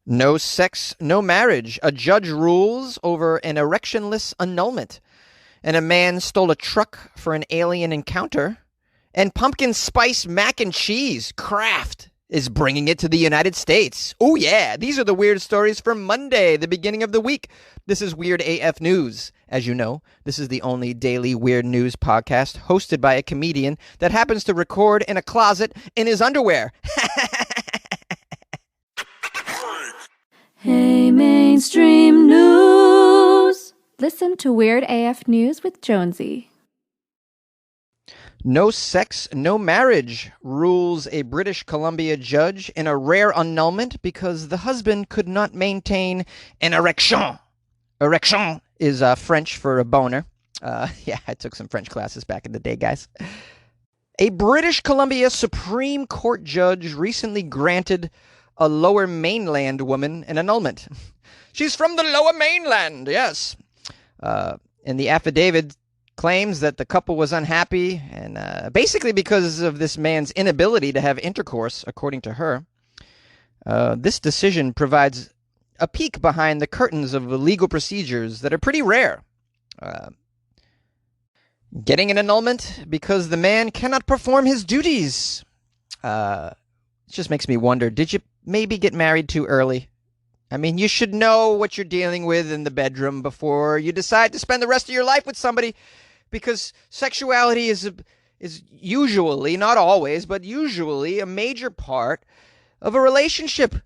No sex, no marriage. A judge rules over an erectionless annulment. And a man stole a truck for an alien encounter. And pumpkin spice mac and cheese, Kraft, is bringing it to the United States. Oh, yeah. These are the weird stories for Monday, the beginning of the week. This is Weird AF News. As you know, this is the only daily weird news podcast hosted by a comedian that happens to record in a closet in his underwear. Hey, mainstream news. Listen to Weird AF News with Jonesy. No sex, no marriage, rules a British Columbia judge in a rare annulment because the husband could not maintain an erection. Erection is French for a boner. Yeah, I took some French classes back in the day, guys. A British Columbia Supreme Court judge recently granted a Lower Mainland woman an annulment. She's from the Lower Mainland, yes. And the affidavit claims that the couple was unhappy, and basically because of this man's inability to have intercourse, according to her. This decision provides a peek behind the curtains of legal procedures that are pretty rare. Getting an annulment because the man cannot perform his duties. It just makes me wonder, did you maybe get married too early? I mean, you should know what you're dealing with in the bedroom before you decide to spend the rest of your life with somebody, because sexuality is usually, not always, but usually a major part of a relationship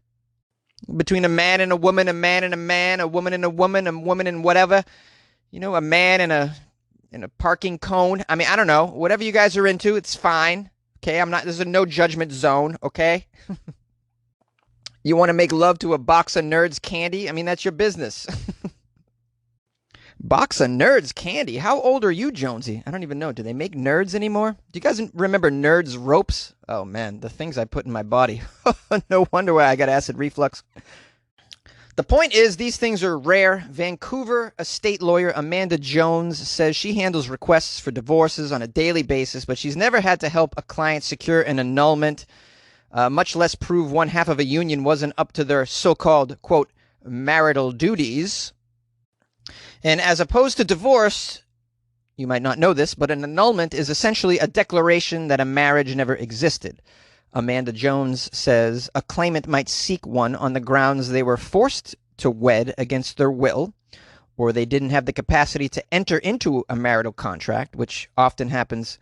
between a man and a woman, a man and a man, a woman and a woman and whatever. You know, a man and a parking cone. I mean, I don't know. Whatever you guys are into, it's fine. Okay, there's a no judgment zone, okay? You want to make love to a box of Nerds candy? I mean, that's your business. Box of Nerds candy? How old are you, Jonesy? I don't even know. Do they make Nerds anymore? Do you guys remember Nerds ropes? Oh, man, the things I put in my body. No wonder why I got acid reflux. The point is, these things are rare. Vancouver estate lawyer Amanda Jones says she handles requests for divorces on a daily basis, but she's never had to help a client secure an annulment, much less prove one half of a union wasn't up to their so-called, quote, marital duties. And as opposed to divorce, you might not know this, but an annulment is essentially a declaration that a marriage never existed. Amanda Jones says a claimant might seek one on the grounds they were forced to wed against their will, or they didn't have the capacity to enter into a marital contract, which often happens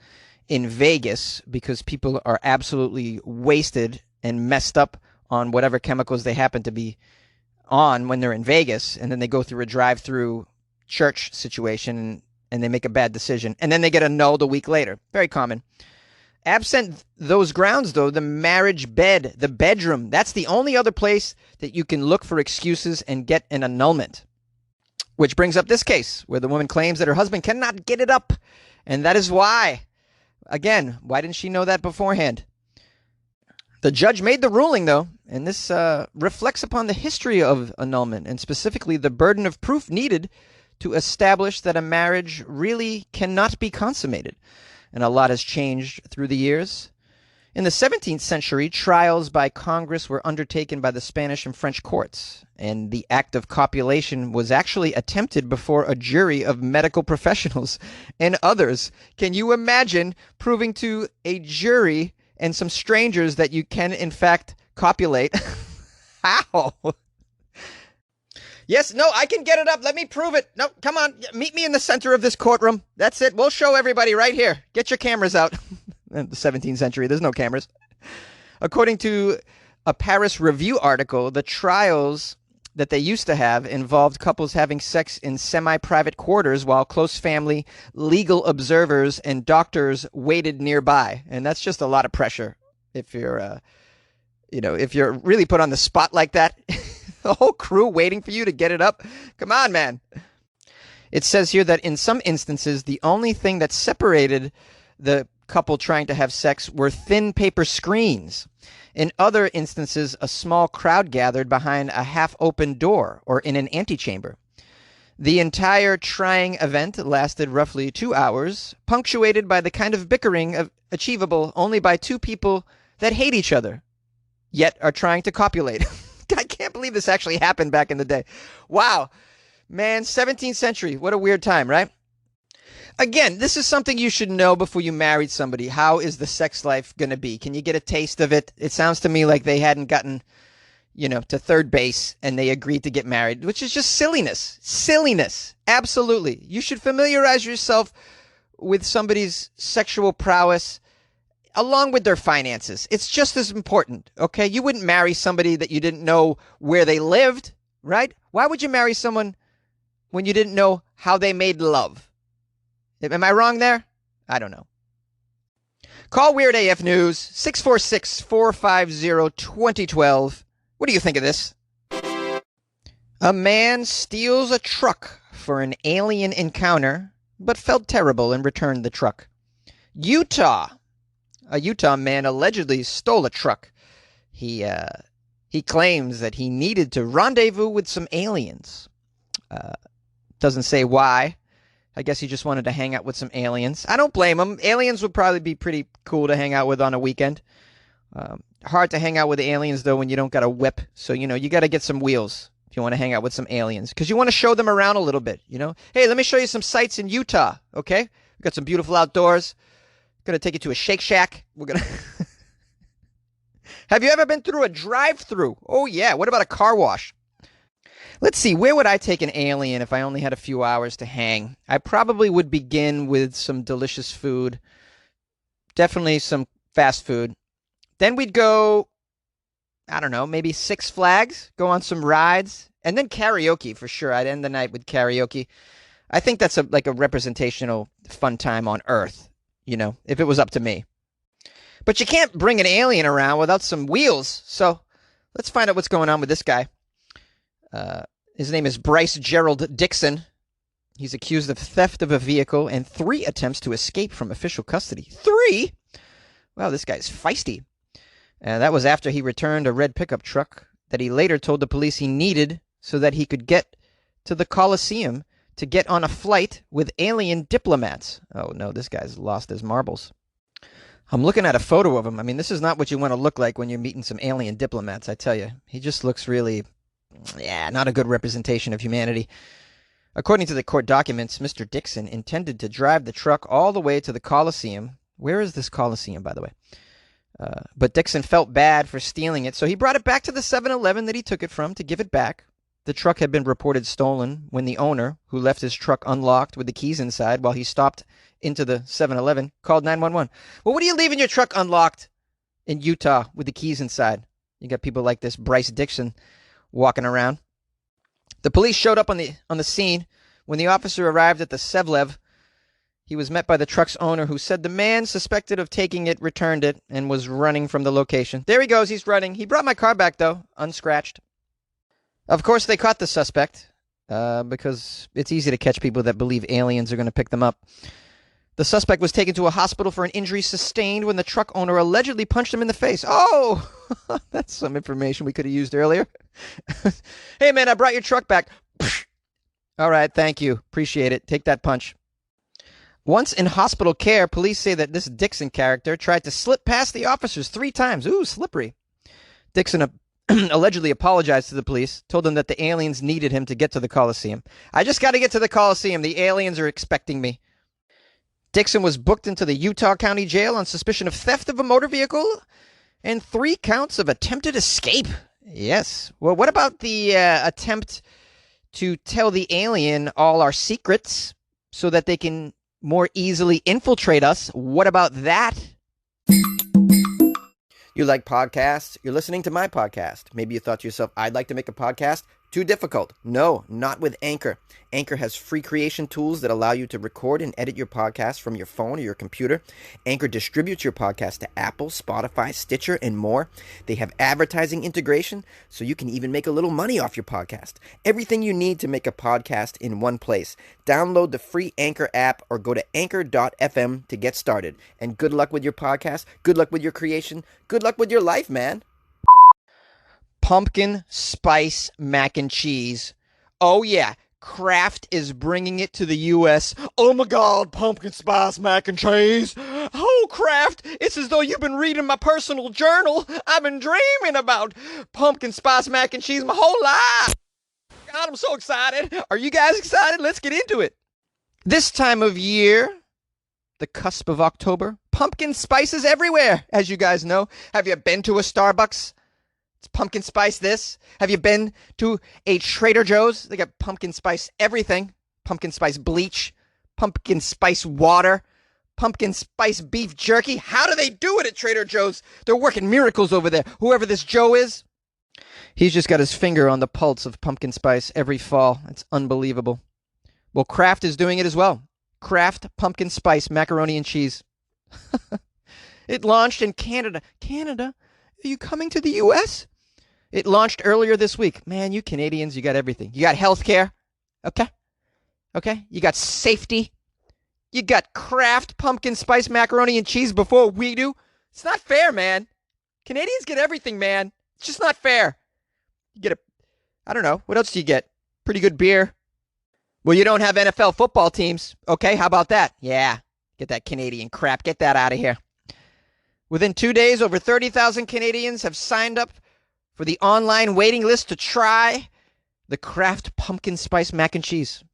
in Vegas because people are absolutely wasted and messed up on whatever chemicals they happen to be on when they're in Vegas, and then they go through a drive-through church situation and they make a bad decision, and then they get annulled a week later. Very common. Absent those grounds, though, the marriage bed, the bedroom, that's the only other place that you can look for excuses and get an annulment. Which brings up this case where the woman claims that her husband cannot get it up, and that is why. Again, why didn't she know that beforehand? The judge made the ruling, though, and this reflects upon the history of annulment, and specifically the burden of proof needed to establish that a marriage really cannot be consummated. And a lot has changed through the years. In the 17th century, trials by Congress were undertaken by the Spanish and French courts, and the act of copulation was actually attempted before a jury of medical professionals and others. Can you imagine proving to a jury and some strangers that you can, in fact, copulate? How? Yes, no, I can get it up. Let me prove it. No, come on. Meet me in the center of this courtroom. That's it. We'll show everybody right here. Get your cameras out. In the 17th century, there's no cameras. According to a Paris Review article, the trials that they used to have involved couples having sex in semi-private quarters while close family, legal observers, and doctors waited nearby. And that's just a lot of pressure if you're, if you're really put on the spot like that. The whole crew waiting for you to get it up. Come on, man. It says here that in some instances, the only thing that separated the couple trying to have sex were thin paper screens. In other instances, a small crowd gathered behind a half-open door or in an antechamber. The entire trying event lasted roughly 2 hours, punctuated by the kind of bickering achievable only by two people that hate each other, yet are trying to copulate. I can't believe believe this actually happened back in the day. Wow. Man, 17th century. What a weird time, right? Again, this is something you should know before you married somebody. How is the sex life going to be? Can you get a taste of it? It sounds to me like they hadn't gotten, to third base and they agreed to get married, which is just silliness. Silliness. Absolutely. You should familiarize yourself with somebody's sexual prowess along with their finances. It's just as important, okay? You wouldn't marry somebody that you didn't know where they lived, right? Why would you marry someone when you didn't know how they made love? Am I wrong there? I don't know. Call Weird AF News, 646-450-2012. What do you think of this? A man steals a truck for an alien encounter, but felt terrible and returned the truck. Utah. A Utah man allegedly stole a truck. He claims that he needed to rendezvous with some aliens. Doesn't say why. I guess he just wanted to hang out with some aliens. I don't blame him. Aliens would probably be pretty cool to hang out with on a weekend. Hard to hang out with aliens, though, when you don't got a whip. So, you got to get some wheels if you want to hang out with some aliens. Because you want to show them around a little bit, Hey, let me show you some sights in Utah, okay? We got some beautiful outdoors. Going to take you to a Shake Shack. We're going to... Have you ever been through a drive-thru? Oh, yeah. What about a car wash? Let's see, where would I take an alien if I only had a few hours to hang? I probably would begin with some delicious food. Definitely some fast food. Then we'd go, I don't know, maybe Six Flags, go on some rides, and then karaoke for sure. I'd end the night with karaoke. I think that's like a representational fun time on Earth, if it was up to me. But you can't bring an alien around without some wheels. So let's find out what's going on with this guy. His name is Bryce Gerald Dixon. He's accused of theft of a vehicle and 3 attempts to escape from official custody. 3? Wow, this guy's feisty. That was after he returned a red pickup truck that he later told the police he needed so that he could get to the Coliseum to get on a flight with alien diplomats. Oh, no, this guy's lost his marbles. I'm looking at a photo of him. I mean, this is not what you want to look like when you're meeting some alien diplomats, I tell you. He just looks really... not a good representation of humanity. According to the court documents, Mr. Dixon intended to drive the truck all the way to the Coliseum. Where is this Coliseum, by the way? But Dixon felt bad for stealing it, so he brought it back to the 7-Eleven that he took it from to give it back. The truck had been reported stolen when the owner, who left his truck unlocked with the keys inside while he stopped into the 7-Eleven, called 911. Well, what are you leaving your truck unlocked in Utah with the keys inside? You got people like this Bryce Dixon walking around. The police showed up on the scene. When the officer arrived at the Sevlev, he was met by the truck's owner, who said the man suspected of taking it returned it and was running from the location. There he goes. He's running. He brought my car back, though, unscratched. Of course, they caught the suspect because it's easy to catch people that believe aliens are going to pick them up. The suspect was taken to a hospital for an injury sustained when the truck owner allegedly punched him in the face. Oh, that's some information we could have used earlier. Hey, man, I brought your truck back. All right, thank you. Appreciate it. Take that punch. Once in hospital care, police say that this Dixon character tried to slip past the officers 3 times. Ooh, slippery. Dixon allegedly apologized to the police, told them that the aliens needed him to get to the Coliseum. I just got to get to the Coliseum. The aliens are expecting me. Dixon was booked into the Utah County Jail on suspicion of theft of a motor vehicle and 3 counts of attempted escape. Yes. Well, what about the attempt to tell the alien all our secrets so that they can more easily infiltrate us? What about that? You like podcasts? You're listening to my podcast. Maybe you thought to yourself, I'd like to make a podcast. Too difficult. No, not with Anchor. Anchor has free creation tools that allow you to record and edit your podcast from your phone or your computer. Anchor distributes your podcast to Apple, Spotify, Stitcher, and more. They have advertising integration, so you can even make a little money off your podcast. Everything you need to make a podcast in one place. Download the free Anchor app or go to anchor.fm to get started. And good luck with your podcast. Good luck with your creation. Good luck with your life, man. Pumpkin spice mac and cheese. Oh, yeah. Kraft is bringing it to the U.S. Oh, my God. Pumpkin spice mac and cheese. Oh, Oh, Kraft, it's as though you've been reading my personal journal. I've been dreaming about pumpkin spice mac and cheese my whole life. God, I'm so excited. Are you guys excited? Let's get into it. This time of year, the cusp of October, pumpkin spices everywhere, as you guys know. Have you been to a Starbucks? It's pumpkin spice this. Have you been to a Trader Joe's? They got pumpkin spice everything. Pumpkin spice bleach, pumpkin spice water, pumpkin spice beef jerky. How do they do it at Trader Joe's? They're working miracles over there. Whoever this Joe is, he's just got his finger on the pulse of pumpkin spice every fall. It's unbelievable. Well, Kraft is doing it as well. Kraft pumpkin spice macaroni and cheese. It launched in Canada. Canada? Are you coming to the U.S.? It launched earlier this week. Man, you Canadians, you got everything. You got healthcare. Okay? Okay? You got safety. You got Kraft pumpkin spice macaroni and cheese before we do. It's not fair, man. Canadians get everything, man. It's just not fair. You get I don't know. What else do you get? Pretty good beer. Well, you don't have NFL football teams. Okay, how about that? Yeah, get that Canadian crap. Get that out of here. Within 2 days, over 30,000 Canadians have signed up for the online waiting list to try the Kraft pumpkin spice mac and cheese.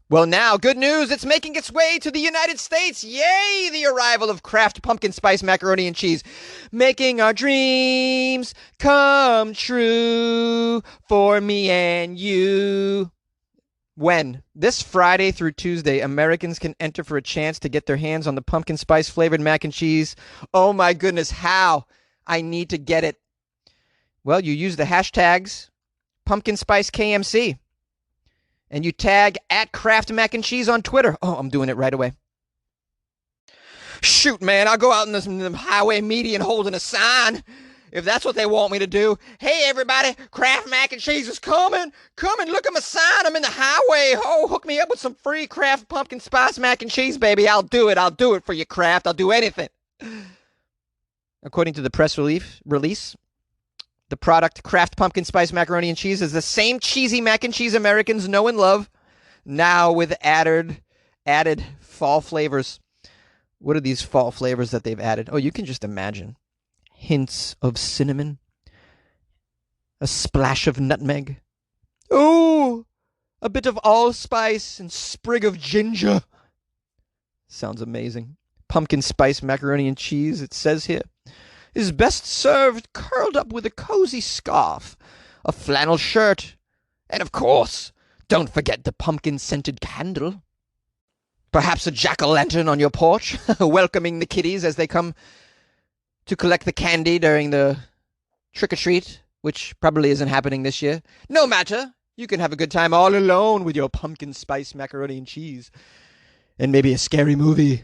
Well, now, good news. It's making its way to the United States. Yay, the arrival of Kraft pumpkin spice macaroni and cheese. Making our dreams come true for me and you. When? This Friday through Tuesday, Americans can enter for a chance to get their hands on the pumpkin spice flavored mac and cheese. Oh my goodness, how? I need to get it. Well, you use the hashtags pumpkin spice KMC and you tag at Kraft mac and cheese on Twitter. Oh, I'm doing it right away. Shoot, man, I'll go out in the highway median holding a sign. If that's what they want me to do. Hey, everybody, Kraft mac and cheese is coming. Come and look at my sign. I'm in the highway. Oh, hook me up with some free Kraft pumpkin spice mac and cheese, baby. I'll do it. I'll do it for you, Kraft. I'll do anything. According to the press release, the product Kraft pumpkin spice macaroni and cheese is the same cheesy mac and cheese Americans know and love, now with added fall flavors. What are these fall flavors that they've added? Oh, you can just imagine. Hints of cinnamon, a splash of nutmeg, oh, a bit of allspice and sprig of ginger. Sounds amazing. Pumpkin spice macaroni and cheese, it says here, is best served curled up with a cozy scarf, a flannel shirt, and of course, don't forget the pumpkin-scented candle. Perhaps a jack-o'-lantern on your porch, welcoming the kiddies as they come to collect the candy during the trick-or-treat, which probably isn't happening this year. No matter. You can have a good time all alone with your pumpkin spice macaroni and cheese. And maybe a scary movie.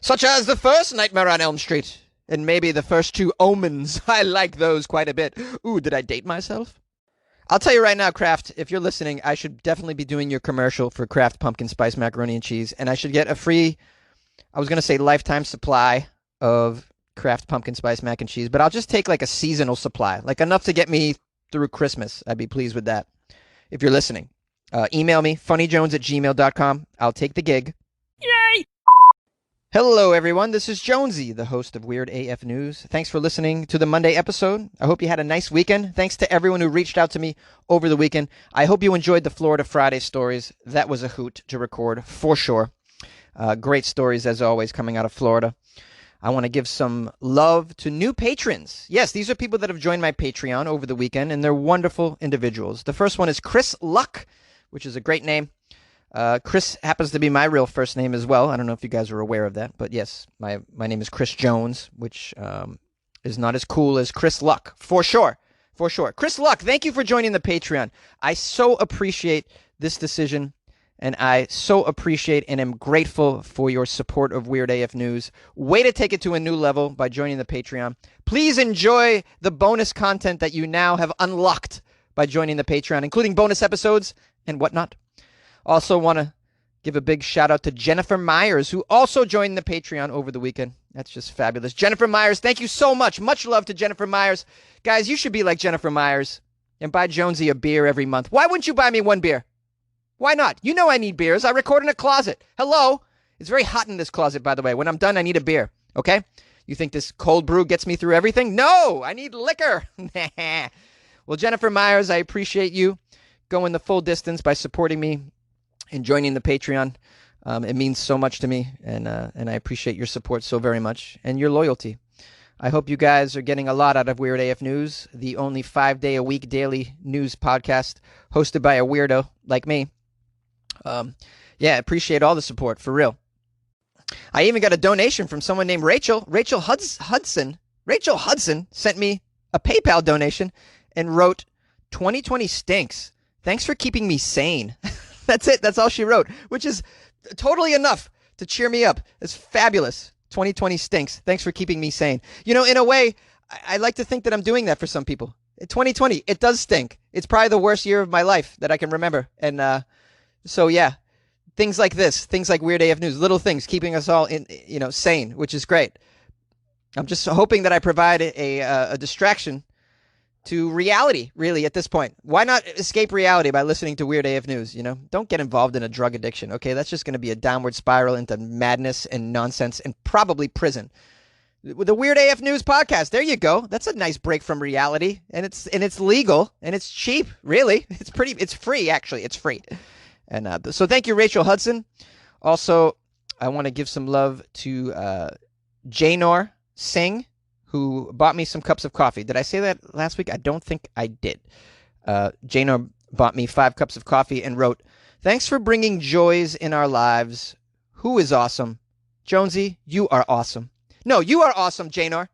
Such as the first Nightmare on Elm Street. And maybe the first two Omens. I like those quite a bit. Ooh, did I date myself? I'll tell you right now, Kraft, if you're listening, I should definitely be doing your commercial for Kraft pumpkin spice macaroni and cheese. And I should get a free, I was going to say lifetime supply of Kraft pumpkin spice mac and cheese, but I'll just take like a seasonal supply, like enough to get me through Christmas. I'd be pleased with that. If you're listening, email me, funnyjones@gmail.com. I'll take the gig. Yay! Hello, everyone. This is Jonesy, the host of Weird AF News. Thanks for listening to the Monday episode. I hope you had a nice weekend. Thanks to everyone who reached out to me over the weekend. I hope you enjoyed the Florida Friday stories. That was a hoot to record, for sure. Great stories, as always, coming out of Florida. I want to give some love to new patrons. Yes, these are people that have joined my Patreon over the weekend, and they're wonderful individuals. The first one is Chris Luck, which is a great name. Chris happens to be my real first name as well. I don't know if you guys are aware of that, but yes, my name is Chris Jones, which is not as cool as Chris Luck, for sure. For sure. Chris Luck, thank you for joining the Patreon. I so appreciate this decision. And I so appreciate and am grateful for your support of Weird AF News. Way to take it to a new level by joining the Patreon. Please enjoy the bonus content that you now have unlocked by joining the Patreon, including bonus episodes and whatnot. Also want to give a big shout out to Jennifer Myers, who also joined the Patreon over the weekend. That's just fabulous. Jennifer Myers, thank you so much. Much love to Jennifer Myers. Guys, you should be like Jennifer Myers and buy Jonesy a beer every month. Why wouldn't you buy me one beer? Why not? You know I need beers. I record in a closet. Hello? It's very hot in this closet, by the way. When I'm done, I need a beer. Okay? You think this cold brew gets me through everything? No, I need liquor. Well, Jennifer Myers, I appreciate you going the full distance by supporting me and joining the Patreon. It means so much to me, and I appreciate your support so very much and your loyalty. I hope you guys are getting a lot out of Weird AF News, the only 5-day-a-week daily news podcast hosted by a weirdo like me. Yeah, appreciate all the support, for real. I even got a donation from someone named Rachel. Rachel Hudson sent me a PayPal donation and wrote, 2020 stinks. Thanks for keeping me sane. That's it. That's all she wrote, which is totally enough to cheer me up. It's fabulous. 2020 stinks. Thanks for keeping me sane. You know, in a way, I like to think that I'm doing that for some people. 2020, it does stink. It's probably the worst year of my life that I can remember. And so, yeah, things like this, things like Weird AF News, little things keeping us all sane, which is great. I'm just hoping that I provide a distraction to reality, really, at this point. Why not escape reality by listening to Weird AF News, Don't get involved in a drug addiction, okay? That's just going to be a downward spiral into madness and nonsense and probably prison. With the Weird AF News podcast, there you go. That's a nice break from reality, and it's legal, and it's cheap, really. It's free, actually. It's free. And so thank you, Rachel Hudson. Also, I want to give some love to Janor Singh, who bought me some cups of coffee. Did I say that last week? I don't think I did. Janor bought me 5 cups of coffee and wrote, thanks for bringing joys in our lives. Who is awesome? Jonesy, you are awesome. No, you are awesome, Janor.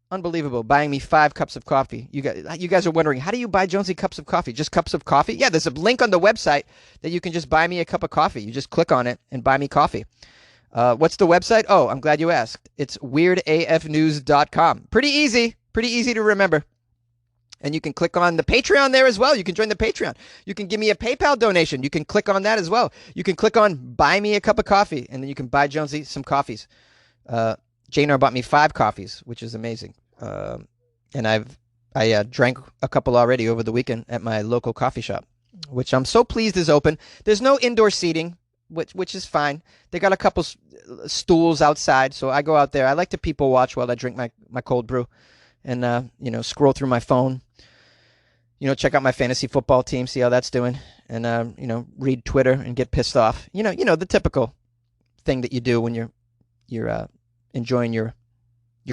Unbelievable. Buying me 5 cups of coffee. You guys are wondering, how do you buy Jonesy cups of coffee? Just cups of coffee? Yeah, there's a link on the website that you can just buy me a cup of coffee. You just click on it and buy me coffee. What's the website? Oh, I'm glad you asked. It's weirdafnews.com. Pretty easy to remember. And you can click on the Patreon there as well. You can join the Patreon. You can give me a PayPal donation. You can click on that as well. You can click on buy me a cup of coffee, and then you can buy Jonesy some coffees. Janor bought me 5 coffees, which is amazing. And I drank a couple already over the weekend at my local coffee shop, which I'm so pleased is open. There's no indoor seating, which is fine. They got a couple stools outside, so I go out there. I like to people watch while I drink my cold brew, and scroll through my phone. Check out my fantasy football team, see how that's doing, and read Twitter and get pissed off. The typical thing that you do when you're enjoying your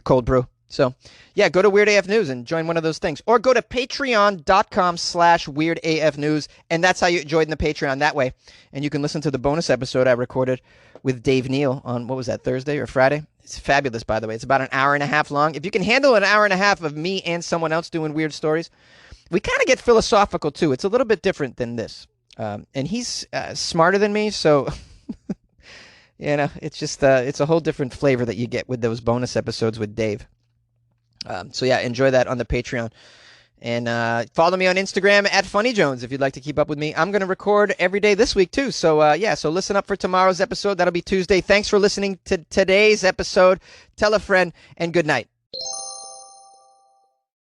cold brew. So, yeah, go to Weird AF News and join one of those things. Or go to patreon.com/WeirdAFNews, and that's how you join the Patreon that way. And you can listen to the bonus episode I recorded with Dave Neal on, what was that, Thursday or Friday? It's fabulous, by the way. It's about an hour and a half long. If you can handle an hour and a half of me and someone else doing weird stories, we kind of get philosophical, too. It's a little bit different than this. And he's smarter than me, so... it's just it's a whole different flavor that you get with those bonus episodes with Dave. So yeah, enjoy that on the Patreon. And follow me on Instagram at FunnyJones if you'd like to keep up with me. I'm going to record every day this week too. So so listen up for tomorrow's episode. That'll be Tuesday. Thanks for listening to today's episode. Tell a friend, and good night.